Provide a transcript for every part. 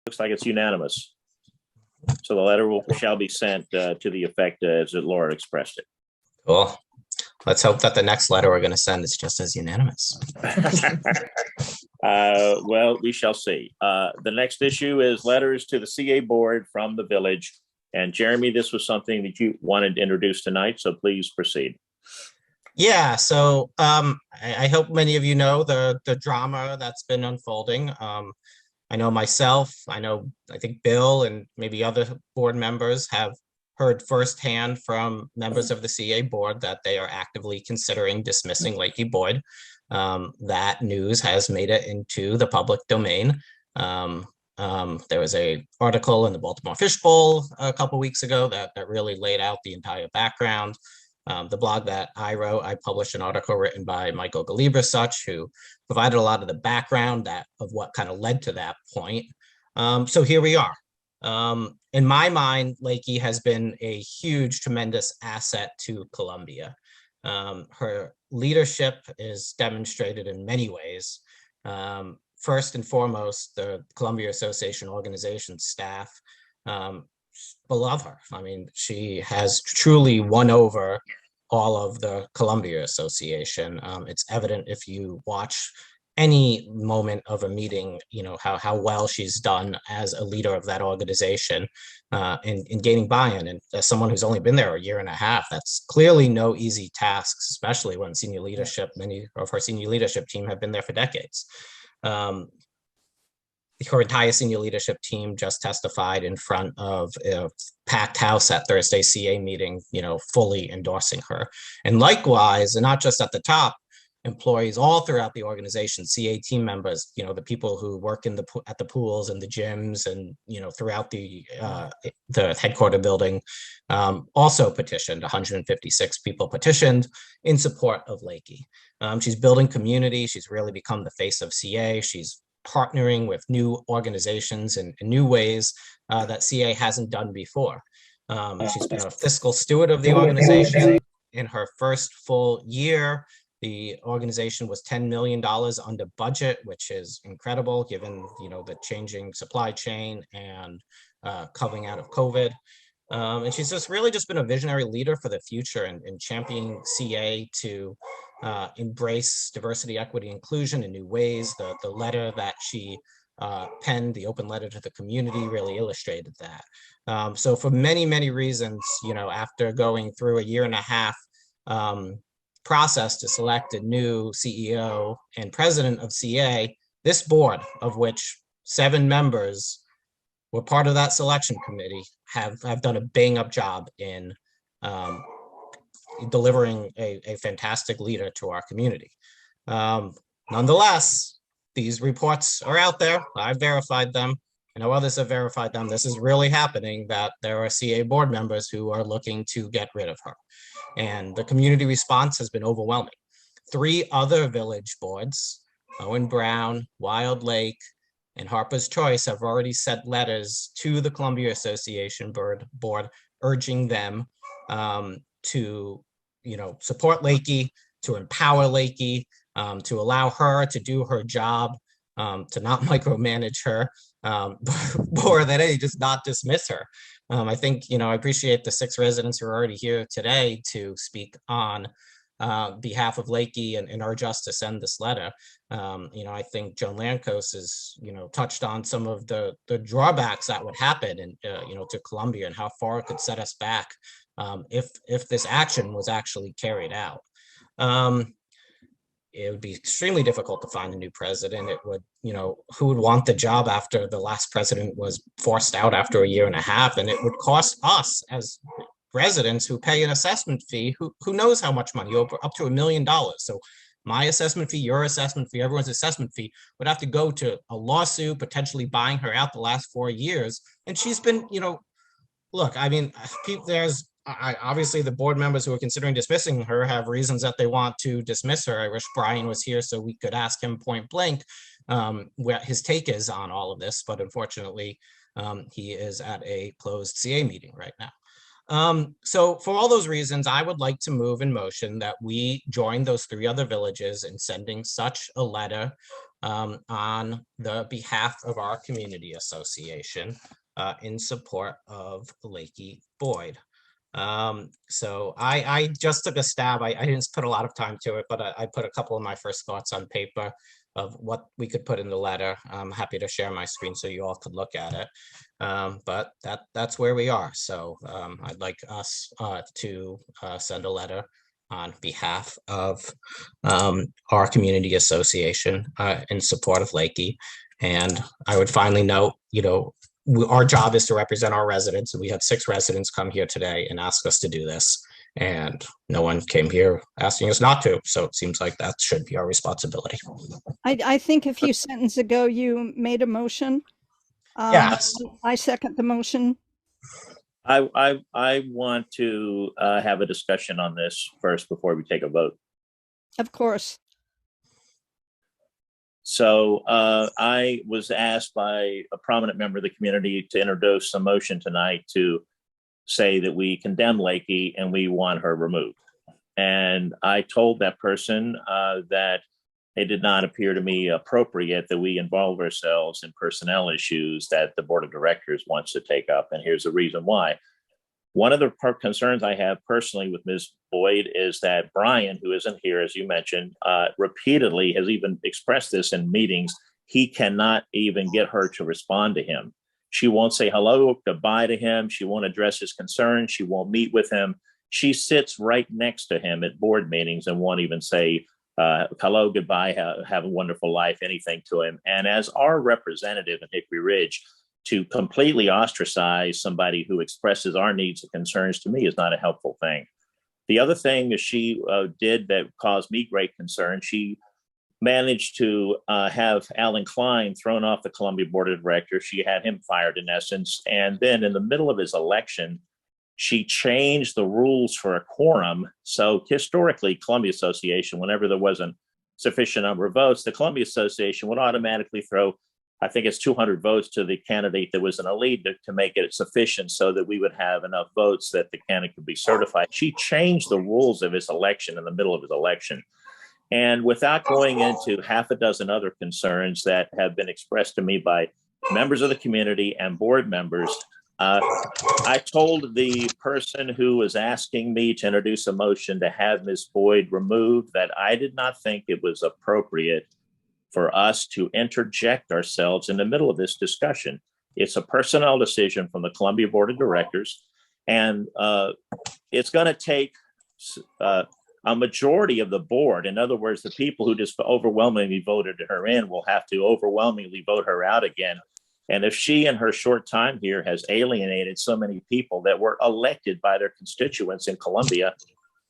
Looks like it's unanimous. So the letter shall be sent to the effect as Laura expressed it. Cool. Let's hope that the next letter we're going to send is just as unanimous. Well, we shall see. The next issue is letters to the CA board from the village. And Jeremy, this was something that you wanted to introduce tonight, so please proceed. Yeah, so I hope many of you know the drama that's been unfolding. I know myself, I think Bill and maybe other board members have heard firsthand from members of the CA board that they are actively considering dismissing Lakey Boyd. That news has made it into the public domain. There was an article in the Baltimore Fishbowl a couple weeks ago that really laid out the entire background. The blog that I wrote, I published an article written by Michael Galibra-Such, who provided a lot of the background of what kind of led to that point. So here we are. In my mind, Lakey has been a huge, tremendous asset to Columbia. Her leadership is demonstrated in many ways. First and foremost, the Columbia Association organization staff love her. I mean, she has truly won over all of the Columbia Association. It's evident if you watch any moment of a meeting, you know, how well she's done as a leader of that organization in gaining buy-in. And as someone who's only been there a year and a half, that's clearly no easy task, especially when senior leadership, many of her senior leadership team have been there for decades. Her entire senior leadership team just testified in front of a packed house at Thursday's CA meeting, you know, fully endorsing her. And likewise, and not just at the top, employees all throughout the organization, CA team members, you know, the people who work at the pools and the gyms and, you know, throughout the headquarter building, also petitioned. 156 people petitioned in support of Lakey. She's building community. She's really become the face of CA. She's partnering with new organizations in new ways that CA hasn't done before. She's been a fiscal steward of the organization. In her first full year, the organization was $10 million under budget, which is incredible given, you know, the changing supply chain and coming out of COVID. And she's just really just been a visionary leader for the future and championing CA to embrace diversity, equity, inclusion in new ways. The letter that she penned, the open letter to the community, really illustrated that. So for many, many reasons, you know, after going through a year and a half process to select a new CEO and president of CA, this board, of which 7 members were part of that selection committee, have done a bang-up job in delivering a fantastic leader to our community. Nonetheless, these reports are out there. I've verified them. I know others have verified them. This is really happening, that there are CA board members who are looking to get rid of her. And the community response has been overwhelming. 3 other village boards, Owen Brown, Wild Lake, and Harper's Choice, have already sent letters to the Columbia Association board urging them to, you know, support Lakey, to empower Lakey, to allow her to do her job, to not micromanage her, or that they just not dismiss her. I think, you know, I appreciate the 6 residents who are already here today to speak on behalf of Lakey and urge us to send this letter. You know, I think Joan Lankos has, you know, touched on some of the drawbacks that would happen, and you know, to Columbia, and how far it could set us back if this action was actually carried out. It would be extremely difficult to find a new president. It would, you know, who would want the job after the last president was forced out after a year and a half? And it would cost us as residents who pay an assessment fee, who knows how much money, up to $1 million. So my assessment fee, your assessment fee, everyone's assessment fee would have to go to a lawsuit, potentially buying her out the last 4 years. And she's been, you know, look, I mean, obviously the board members who are considering dismissing her have reasons that they want to dismiss her. I wish Brian was here so we could ask him point blank what his take is on all of this, but unfortunately he is at a closed CA meeting right now. So for all those reasons, I would like to move in motion that we join those 3 other villages in sending such a letter on the behalf of our community association in support of Lakey Boyd. So I just took a stab. I didn't put a lot of time to it, but I put a couple of my first thoughts on paper of what we could put in the letter. I'm happy to share my screen so you all could look at it. But that's where we are. So I'd like us to send a letter on behalf of our community association in support of Lakey. And I would finally note, our job is to represent our residents. And we had 6 residents come here today and ask us to do this. And no one came here asking us not to. So it seems like that should be our responsibility. I think a few sentences ago, you made a motion. Yes. I second the motion. I want to have a discussion on this first before we take a vote. Of course. So I was asked by a prominent member of the community to introduce a motion tonight to say that we condemn Lakey and we want her removed. And I told that person that it did not appear to me appropriate that we involve ourselves in personnel issues that the board of directors wants to take up. And here's the reason why. One of the concerns I have personally with Ms. Boyd is that Brian, who isn't here, as you mentioned, repeatedly has even expressed this in meetings. He cannot even get her to respond to him. She won't say hello, goodbye to him. She won't address his concerns. She won't meet with him. She sits right next to him at board meetings and won't even say hello, goodbye, have a wonderful life, anything to him. And as our representative in Hickory Ridge, to completely ostracize somebody who expresses our needs and concerns, to me, is not a helpful thing. The other thing that she did that caused me great concern, she managed to have Alan Klein thrown off the Columbia Board of Directors. She had him fired in essence. And then in the middle of his election, she changed the rules for a quorum. So historically, Columbia Association, whenever there wasn't sufficient number of votes, the Columbia Association would automatically throw, I think it's 200 votes to the candidate that was in a lead to make it sufficient so that we would have enough votes that the candidate could be certified. She changed the rules of his election in the middle of his election. And without going into half a dozen other concerns that have been expressed to me by members of the community and board members, I told the person who was asking me to introduce a motion to have Ms. Boyd removed that I did not think it was appropriate for us to interject ourselves in the middle of this discussion. It's a personnel decision from the Columbia Board of Directors, and it's going to take a majority of the board. In other words, the people who just overwhelmingly voted her in will have to overwhelmingly vote her out again. And if she, in her short time here, has alienated so many people that were elected by their constituents in Columbia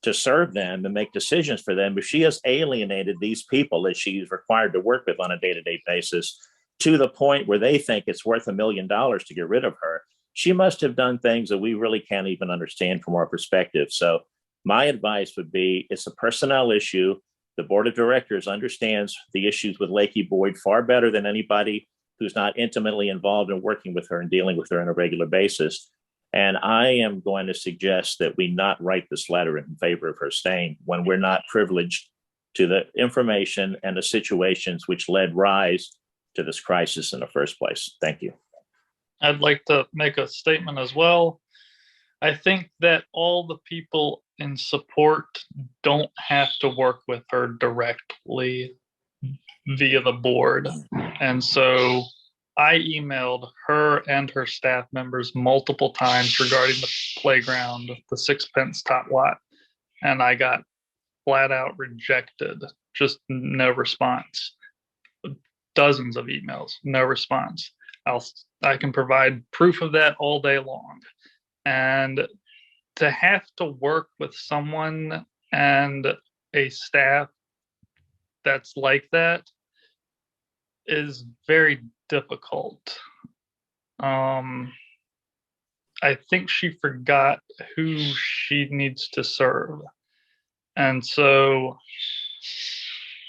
to serve them and make decisions for them, if she has alienated these people that she's required to work with on a day-to-day basis to the point where they think it's worth $1 million to get rid of her, she must have done things that we really can't even understand from our perspective. So my advice would be, it's a personnel issue. The board of directors understands the issues with Lakey Boyd far better than anybody who's not intimately involved in working with her and dealing with her on a regular basis. And I am going to suggest that we not write this letter in favor of her staying when we're not privileged to the information and the situations which led rise to this crisis in the first place. Thank you. I'd like to make a statement as well. I think that all the people in support don't have to work with her directly via the board. And so I emailed her and her staff members multiple times regarding the playground, the Sixpence Tot Lot, and I got flat out rejected, just no response. Dozens of emails, no response. I can provide proof of that all day long. And to have to work with someone and a staff that's like that is very difficult. I think she forgot who she needs to serve. And so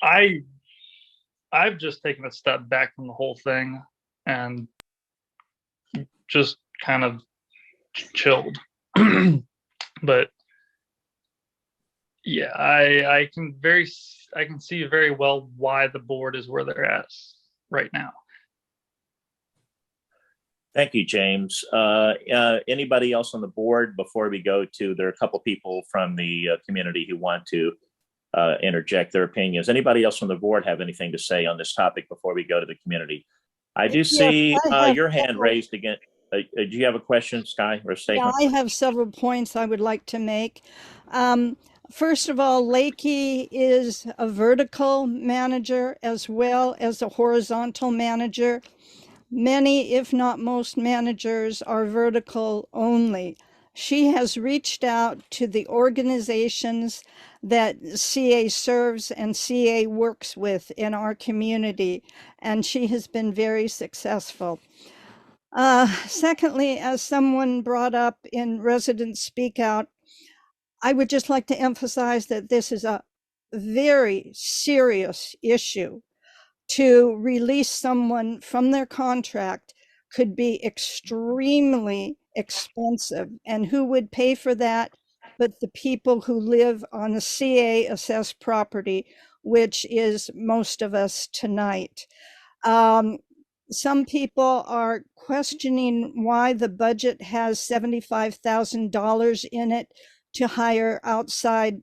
I've just taken a step back from the whole thing and just kind of chilled. But Yeah, I can see very well why the board is where they're at right now. Thank you, James. Anybody else on the board before we go to, there are a couple people from the community who want to interject their opinions. Anybody else from the board have anything to say on this topic before we go to the community? I do see your hand raised again. Do you have a question, Sky, or a statement? Yeah, I have several points I would like to make. First of all, Lakey is a vertical manager as well as a horizontal manager. Many, if not most, managers are vertical only. She has reached out to the organizations that CA serves and CA works with in our community, and she has been very successful. Secondly, as someone brought up in Resident Speak Out, I would just like to emphasize that this is a very serious issue. To release someone from their contract could be extremely expensive. And who would pay for that but the people who live on the CA assessed property, which is most of us tonight. Some people are questioning why the budget has $75,000 in it to hire outside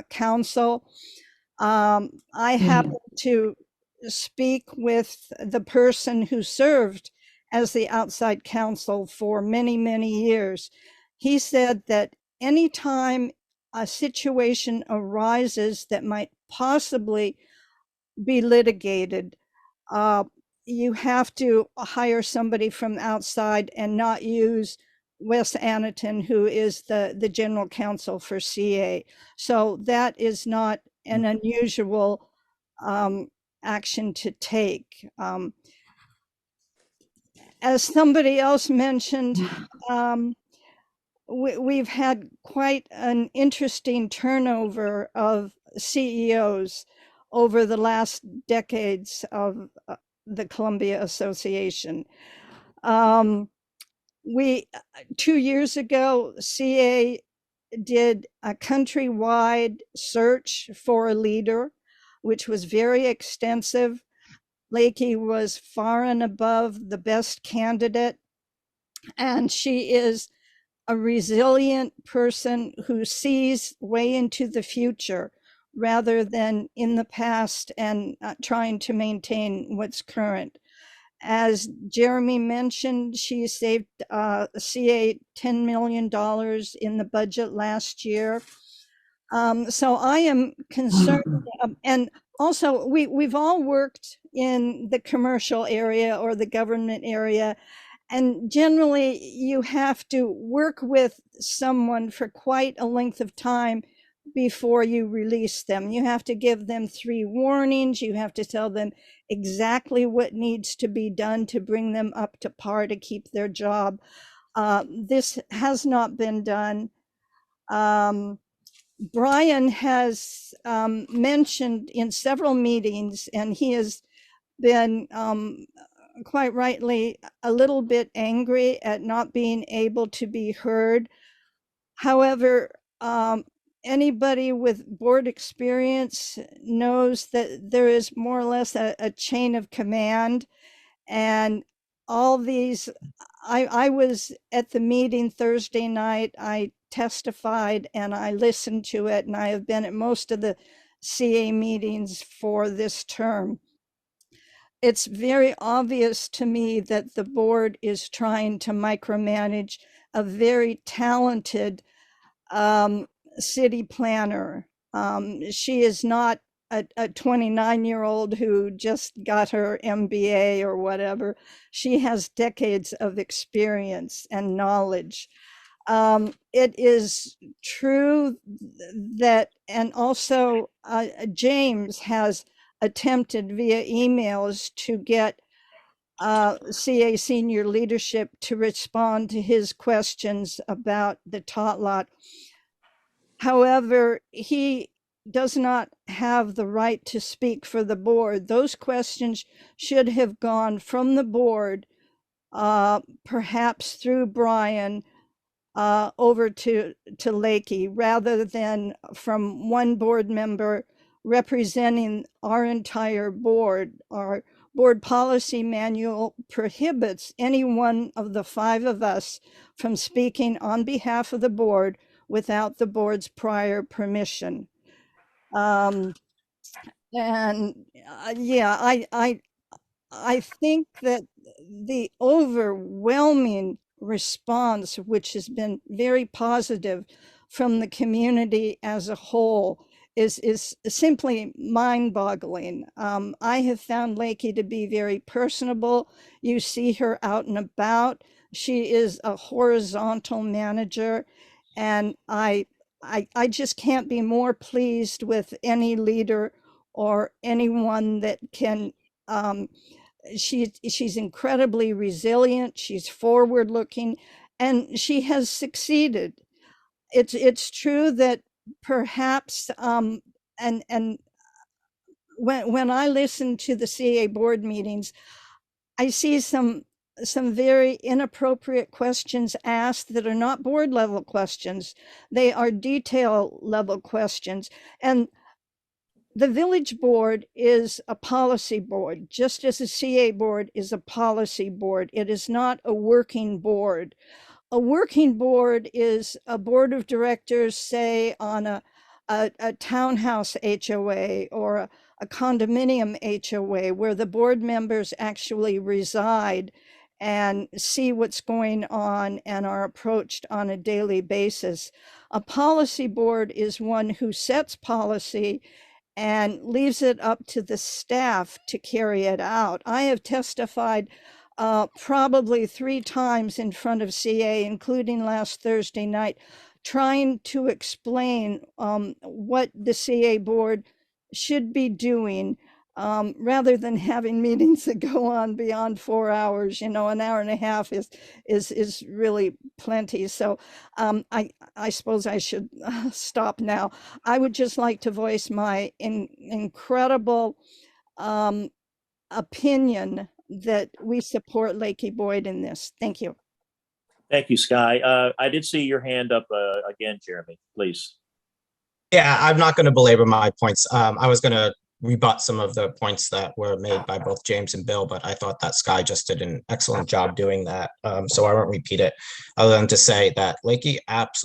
counsel. I happen to speak with the person who served as the outside counsel for many, many years. He said that anytime a situation arises that might possibly be litigated, you have to hire somebody from outside and not use Wes Anneton, who is the general counsel for CA. So that is not an unusual action to take. As somebody else mentioned, we've had quite an interesting turnover of CEOs over the last decades of the Columbia Association. 2 years ago, CA did a countrywide search for a leader, which was very extensive. Lakey was far and above the best candidate, and she is a resilient person who sees way into the future rather than in the past and trying to maintain what's current. As Jeremy mentioned, she saved CA $10 million in the budget last year. So I am concerned, and also we've all worked in the commercial area or the government area, and generally you have to work with someone for quite a length of time before you release them. You have to give them 3 warnings. You have to tell them exactly what needs to be done to bring them up to par to keep their job. This has not been done. Brian has mentioned in several meetings, and he has been quite rightly a little bit angry at not being able to be heard. However, anybody with board experience knows that there is more or less a chain of command, and all these, I was at the meeting Thursday night. I testified and I listened to it, and I have been at most of the CA meetings for this term. It's very obvious to me that the board is trying to micromanage a very talented city planner. She is not a 29-year-old who just got her MBA or whatever. She has decades of experience and knowledge. It is true that, and also James has attempted via emails to get CA senior leadership to respond to his questions about the tot lot. However, he does not have the right to speak for the board. Those questions should have gone from the board, perhaps through Brian, over to Lakey, rather than from one board member representing our entire board. Our board policy manual prohibits any one of the 5 of us from speaking on behalf of the board without the board's prior permission. Yeah, I think that the overwhelming response, which has been very positive from the community as a whole, is simply mind-boggling. I have found Lakey to be very personable. You see her out and about. She is a horizontal manager, and I just can't be more pleased with any leader or anyone that can. She's incredibly resilient. She's forward looking, and she has succeeded. It's true that perhaps and when I listen to the CA board meetings, I see some very inappropriate questions asked that are not board level questions. They are detail level questions. And the village board is a policy board, just as the CA board is a policy board. It is not a working board. A working board is a board of directors, say on a townhouse HOA or a condominium HOA, where the board members actually reside and see what's going on and are approached on a daily basis. A policy board is one who sets policy and leaves it up to the staff to carry it out. I have testified probably 3 times in front of CA, including last Thursday night, trying to explain what the CA board should be doing, rather than having meetings that go on beyond 4 hours. An hour and a half is really plenty. So I suppose I should stop now. I would just like to voice my incredible opinion that we support Lakey Boyd in this. Thank you. Thank you, Sky. I did see your hand up again, Jeremy, please. Yeah, I'm not going to belabor my points. I was going to rebut some of the points that were made by both James and Bill, but I thought that Sky just did an excellent job doing that. So I won't repeat it, other than to say that Lakey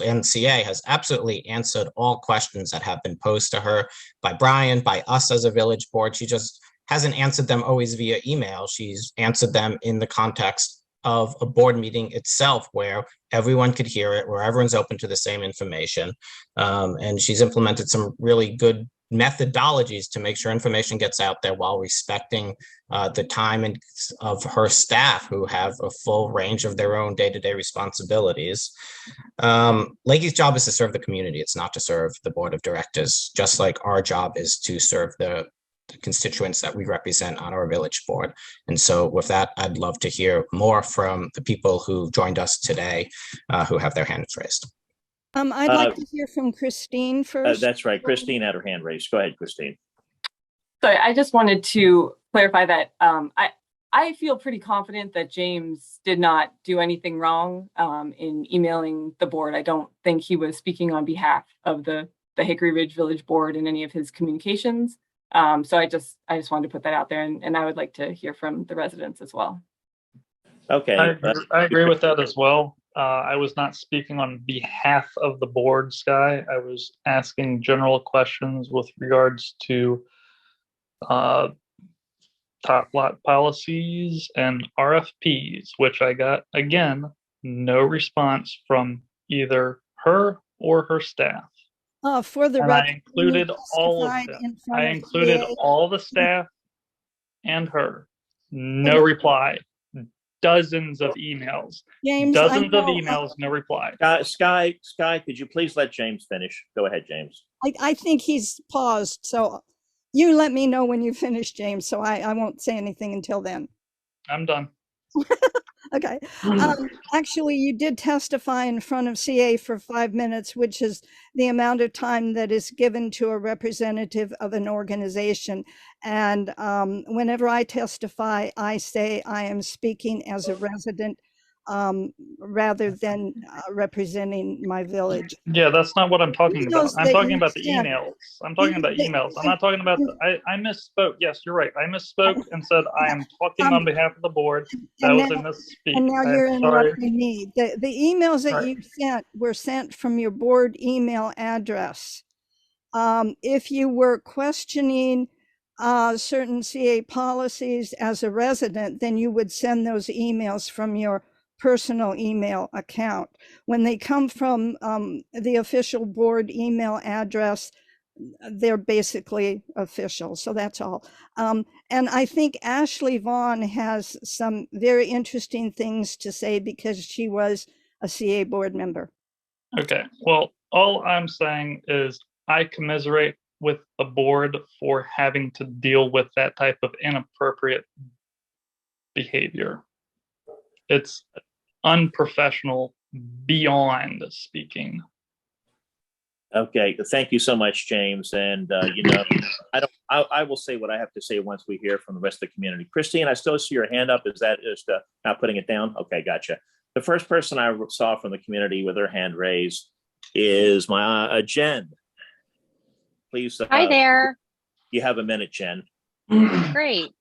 and CA has absolutely answered all questions that have been posed to her by Brian, by us as a village board. She just hasn't answered them always via email. She's answered them in the context of a board meeting itself, where everyone could hear it, where everyone's open to the same information. And she's implemented some really good methodologies to make sure information gets out there while respecting the time of her staff, who have a full range of their own day-to-day responsibilities. Lakey's job is to serve the community. It's not to serve the board of directors, just like our job is to serve the constituents that we represent on our village board. And so with that, I'd love to hear more from the people who joined us today, who have their hands raised. I'd like to hear from Christine first. That's right. Christine had her hand raised. Go ahead, Christine. So I just wanted to clarify that I feel pretty confident that James did not do anything wrong in emailing the board. I don't think he was speaking on behalf of the Hickory Ridge Village Board in any of his communications. So I just wanted to put that out there, and I would like to hear from the residents as well. Okay. I agree with that as well. I was not speaking on behalf of the board, Sky. I was asking general questions with regards to top lot policies and RFPs, which I got, again, no response from either her or her staff. For the and record, I included all of them. I included all the staff and her. No reply. Dozens of emails. James, dozens of emails, no reply. Sky, could you please let James finish? Go ahead, James. I think he's paused, so you let me know when you finish, James, so I won't say anything until then. I'm done. Okay. Actually, you did testify in front of CA for 5 minutes, which is the amount of time that is given to a representative of an organization. And whenever I testify, I say I am speaking as a resident rather than representing my village. Yeah, that's not what I'm talking about. Emails I'm that talking you about the sent- emails. I'm talking about that- emails. I'm not talking about I misspoke. Yes, you're right. I misspoke and said I am talking on behalf of the board. That and was a now, misspeak. and now I'm you're sorry. interrupting me. The emails that Right. you sent were sent from your board email address. If you were questioning certain CA policies as a resident, then you would send those emails from your personal email account. When they come from the official board email address, they're basically official. So that's all. And I think Ashley Vaughn has some very interesting things to say because she was a CA board member. Okay. Well, all I'm saying is I commiserate with the board for having to deal with that type of inappropriate behavior. It's unprofessional beyond speaking. Okay, thank you so much, James. And I will say what I have to say once we hear from the rest of the community. Christine, I still see your hand up. Is that just not putting it down? Okay, gotcha. The first person I saw from the community with her hand raised is my Jen. Please. Hi there. You have a minute, Jen. Great.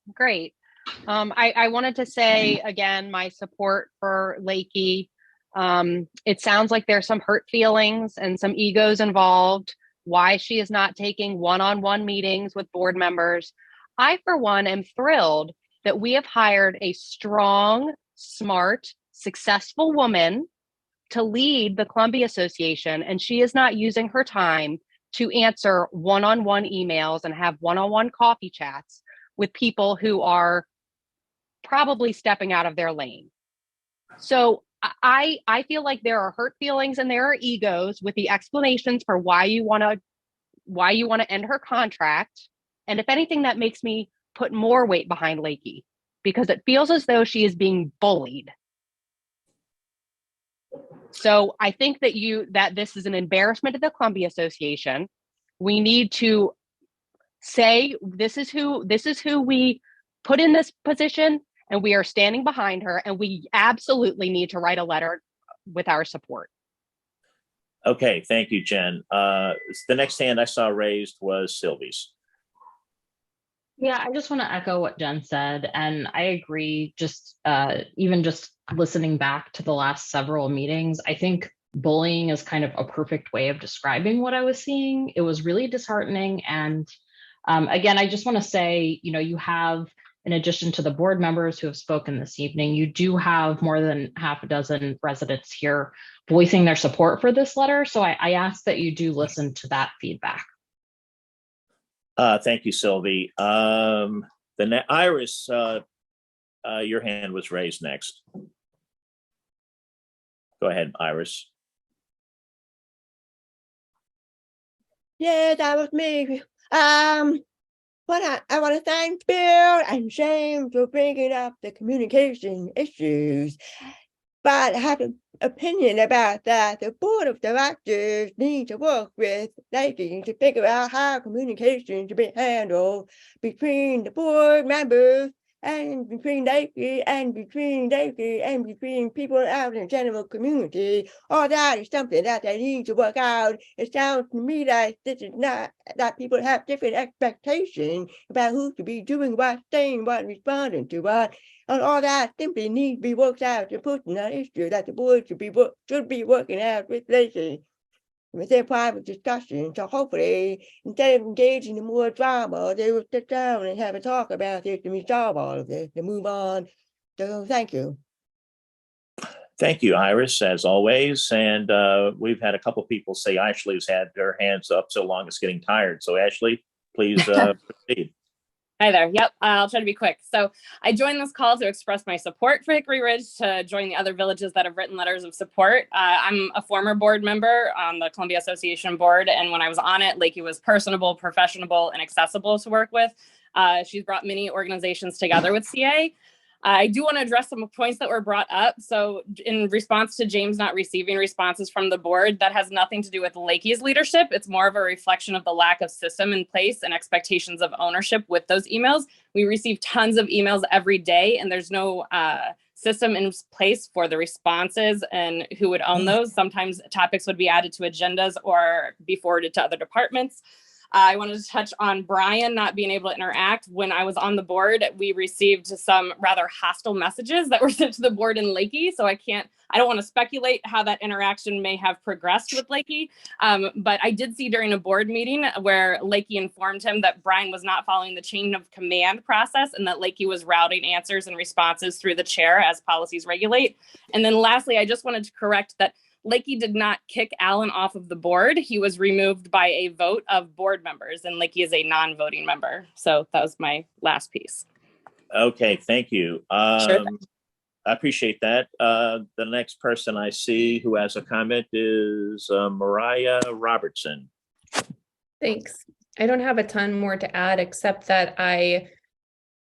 I wanted to say again my support for Lakey. It sounds like there's some hurt feelings and some egos involved. Why she is not taking one-on-one meetings with board members. I, for one, am thrilled that we have hired a strong, smart, successful woman to lead the Columbia Association, and she is not using her time to answer one-on-one emails and have one-on-one coffee chats with people who are probably stepping out of their lane. So I feel like there are hurt feelings and there are egos with the explanations for why you want to end her contract. And if anything, that makes me put more weight behind Lakey because it feels as though she is being bullied. So I think that this is an embarrassment to the Columbia Association. We need to say this is who we put in this position, and we are standing behind her, and we absolutely need to write a letter with our support. Okay, thank you, Jen. The next hand I saw raised was Sylvie's. Yeah, I just want to echo what Jen said, and I agree. Even just listening back to the last several meetings, I think bullying is kind of a perfect way of describing what I was seeing. It was really disheartening. And again, I just want to say, you have, in addition to the board members who have spoken this evening, you do have more than half a dozen residents here voicing their support for this letter. So I ask that you do listen to that feedback. Thank you, Sylvie. Iris, your hand was raised next. Go ahead, Iris. Yeah, that was me. But I want to thank Bill and James for bringing up the communication issues. But I have an opinion about that. The board of directors need to work with Lakey to figure out how communication should be handled between the board members and between Lakey and between people out in the general community. All that is something that they need to work out. It sounds to me like this is not that people have different expectations about who should be doing what, saying what, responding to what. And all that simply needs to be worked out to put in an issue that the board should be working out with Lakey. With their private discussion. So hopefully, instead of engaging in more drama, they will sit down and have a talk about this and resolve all of this and move on. So thank you. Thank you, Iris, as always. And we've had a couple of people say Ashley's had their hands up so long it's getting tired. So Ashley, please proceed. Hi there. Yep, I'll try to be quick. So I joined this call to express my support for Hickory Ridge, to join the other villages that have written letters of support. I'm a former board member on the Columbia Association board, and when I was on it, Lakey was personable, professional, and accessible to work with. She's brought many organizations together with CA. I do want to address some points that were brought up. So in response to James not receiving responses from the board, that has nothing to do with Lakey's leadership. It's more of a reflection of the lack of system in place and expectations of ownership with those emails. We receive tons of emails every day, and there's no system in place for the responses and who would own those. Sometimes topics would be added to agendas or be forwarded to other departments. I wanted to touch on Brian not being able to interact. When I was on the board, we received some rather hostile messages that were sent to the board in Lakey. So I don't want to speculate how that interaction may have progressed with Lakey. But I did see during a board meeting where Lakey informed him that Brian was not following the chain of command process and that Lakey was routing answers and responses through the chair as policies regulate. And then lastly, I just wanted to correct that Lakey did not kick Alan off of the board. He was removed by a vote of board members, and Lakey is a non-voting member. So that was my last piece. Okay, thank you. Sure. I appreciate that. The next person I see who has a comment is Mariah Robertson. Thanks. I don't have a ton more to add, except that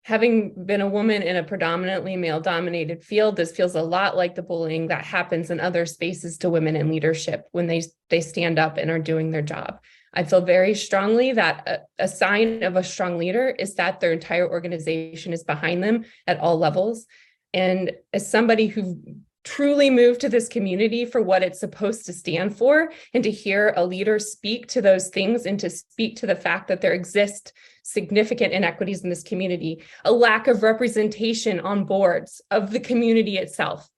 having been a woman in a predominantly male-dominated field, this feels a lot like the bullying that happens in other spaces to women in leadership when they stand up and are doing their job. I feel very strongly that a sign of a strong leader is that their entire organization is behind them at all levels. And as somebody who truly moved to this community for what it's supposed to stand for, and to hear a leader speak to those things and to speak to the fact that there exist significant inequities in this community, a lack of representation on boards of the community itself.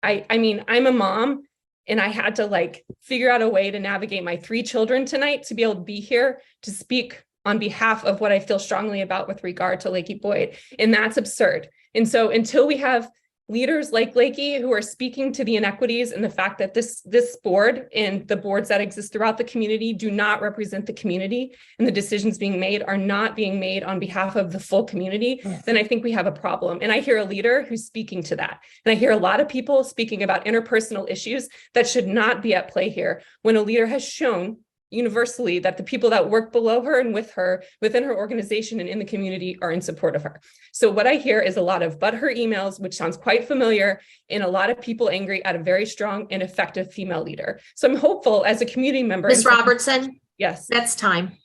I mean, I'm a mom and I had to figure out a way to navigate my 3 children tonight to be able to be here to speak on behalf of what I feel strongly about with regard to Lakey Boyd. And that's absurd. And so until we have leaders like Lakey who are speaking to the inequities and the fact that this board and the boards that exist throughout the community do not represent the community, and the decisions being made are not being made on behalf of the full community, then I think we have a problem. And I hear a leader who's speaking to that. And I hear a lot of people speaking about interpersonal issues that should not be at play here, when a leader has shown universally that the people that work below her and with her within her organization and in the community are in support of her. So what I hear is a lot of but her emails, which sounds quite familiar, and a lot of people angry at a very strong and effective female leader. So I'm hopeful as a community member. Ms. Robertson? Yes. That's time.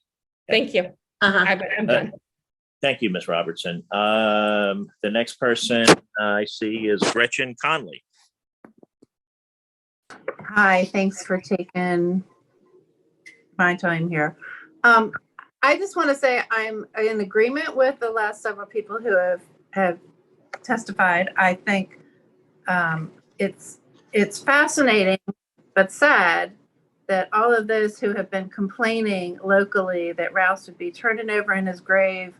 Thank you. I'm done. Thank you, Ms. Robertson. The next person I see is Gretchen Conley. Hi, thanks for taking my time here. I just want to say I'm in agreement with the last several people who have testified. I think it's fascinating but sad that all of those who have been complaining locally that Rouse would be turning over in his grave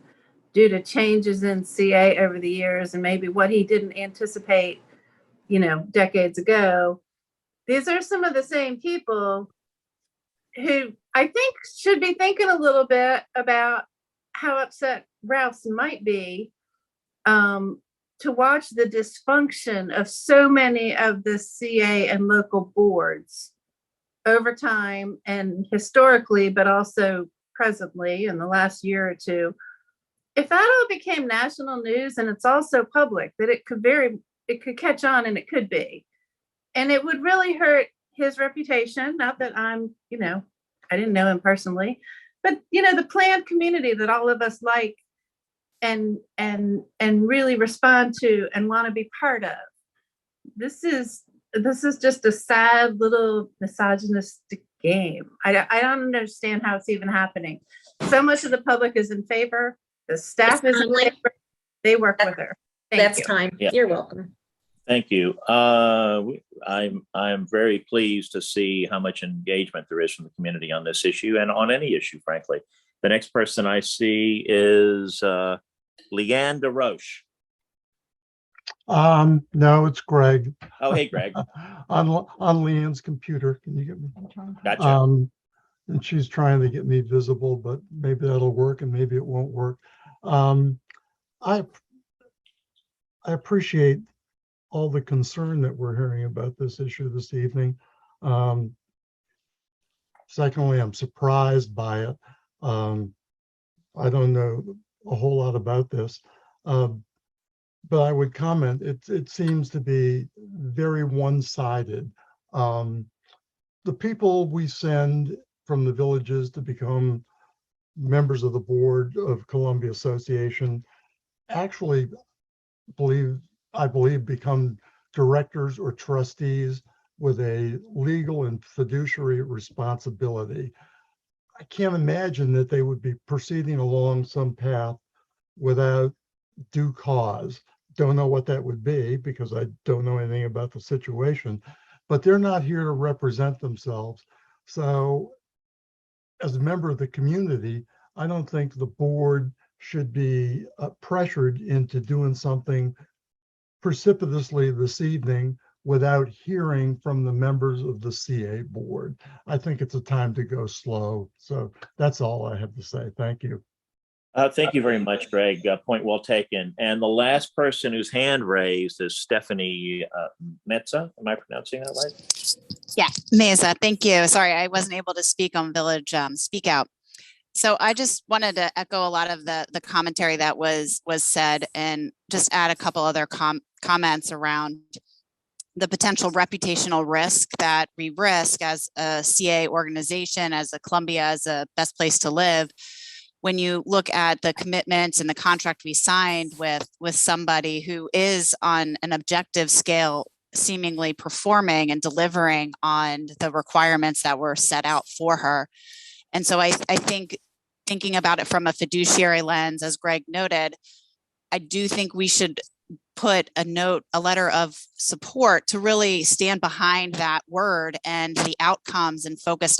due to changes in CA over the years and maybe what he didn't anticipate, decades ago. These are some of the same people who I think should be thinking a little bit about how upset Rouse might be to watch the dysfunction of so many of the CA and local boards over time and historically, but also presently in the last year or two. If that all became national news, and it's also public, that it could catch on, and it could be, and it would really hurt his reputation. Not that I'm, I didn't know him personally, but the planned community that all of us like and really respond to and want to be part of. This is just a sad little misogynistic game. I don't understand how it's even happening. So much of the public is in favor. The staff is in favor. They work with her. That's time. Yeah. You're welcome. Thank you. I'm very pleased to see how much engagement there is from the community on this issue and on any issue, frankly. The next person I see is Leanne DeRoche. No, it's Greg. Oh, hey, Greg. on Leanne's computer. Can you get me? Gotcha. And she's trying to get me visible, but maybe that'll work and maybe it won't work. I appreciate all the concern that we're hearing about this issue this evening. Secondly, I'm surprised by it. I don't know a whole lot about this, but I would comment, it seems to be very one-sided. The people we send from the villages to become members of the board of Columbia Association actually believe I believe, become directors or trustees with a legal and fiduciary responsibility. I can't imagine that they would be proceeding along some path without due cause. Don't know what that would be because I don't know anything about the situation, but they're not here to represent themselves. So as a member of the community, I don't think the board should be pressured into doing something precipitously this evening without hearing from the members of the CA board. I think it's a time to go slow. So that's all I have to say. Thank you. Thank you very much, Greg. Point well taken. And the last person whose hand raised is Stephanie Metza. Am I pronouncing that right? Yeah, Meza, thank you. Sorry, I wasn't able to speak on Village Speak Out. So I just wanted to echo a lot of the commentary that was said and just add a couple other comments around the potential reputational risk that we risk as a CA organization, as a Columbia, as a best place to live. When you look at the commitments and the contract we signed with somebody who is on an objective scale, seemingly performing and delivering on the requirements that were set out for her. And so I think thinking about it from a fiduciary lens, as Greg noted, I do think we should put a letter of support to really stand behind that word and the outcomes and focus